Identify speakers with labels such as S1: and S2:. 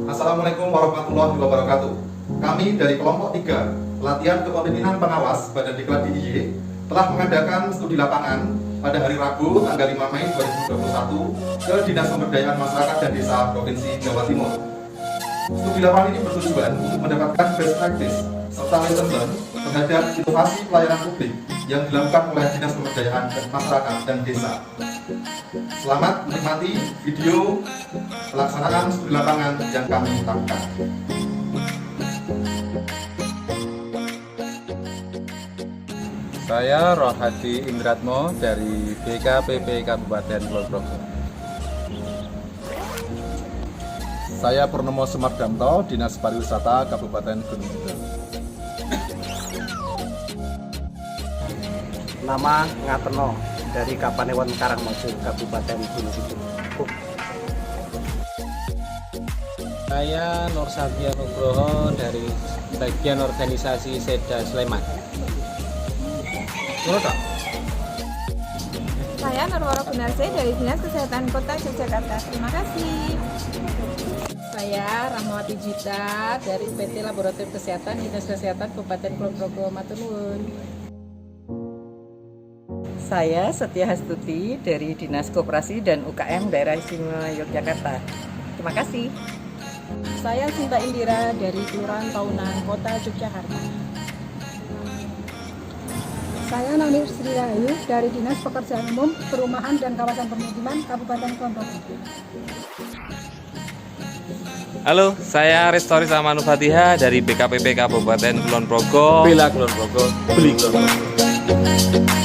S1: Assalamualaikum warahmatullahi wabarakatuh. Kami dari kelompok 3 Pelatihan Kepemimpinan Pengawas Badan Diklat DIY telah mengadakan studi lapangan pada hari Rabu tanggal 5 Mei 2021 ke Dinas Pemberdayaan Masyarakat dan Desa Provinsi Jawa Timur. Studi lapangan ini bertujuan untuk mendapatkan best practice serta lesson learned terhadap inovasi pelayanan publik yang dilakukan oleh Dinas Pemberdayaan Masyarakat dan Desa. Selamat menikmati video pelaksanaan studi lapangan yang kami lakukan.
S2: Saya Rohadi Indratmo dari BKPP Kabupaten Kulon Progo.
S3: Saya Purnomo Sumardamto, Dinas Pariwisata Kabupaten Gunung Kidul.
S4: Nama Ngateno dari Kapanewon Karangmojo, Kabupaten Gunung Kidul.
S5: Saya Nur Sabia Nugroho dari bagian organisasi Seda Sleman.
S6: Saya Nurwara Gunarse dari Dinas Kesehatan Kota Yogyakarta. Terima kasih.
S7: Saya Rahmawati Jita dari PT Laboratorium Kesehatan Dinas Kesehatan Kabupaten Kulon Progo, matur nuwun.
S8: Saya Setia Hastuti dari Dinas Koperasi dan UKM Daerah Istimewa Yogyakarta. Terima kasih.
S7: Saya Sinta Indira dari Kelurahan Paunan, Kota Yogyakarta.
S6: Saya Nani Sri Rahayu dari Dinas Pekerjaan Umum, Perumahan dan Kawasan Permukiman Kabupaten Kulon Progo.
S9: Halo, saya Restori Samanu Fatihah dari BKPP Kabupaten Kulon Progo.
S2: Bela Kulon Progo, beli Kulon Progo.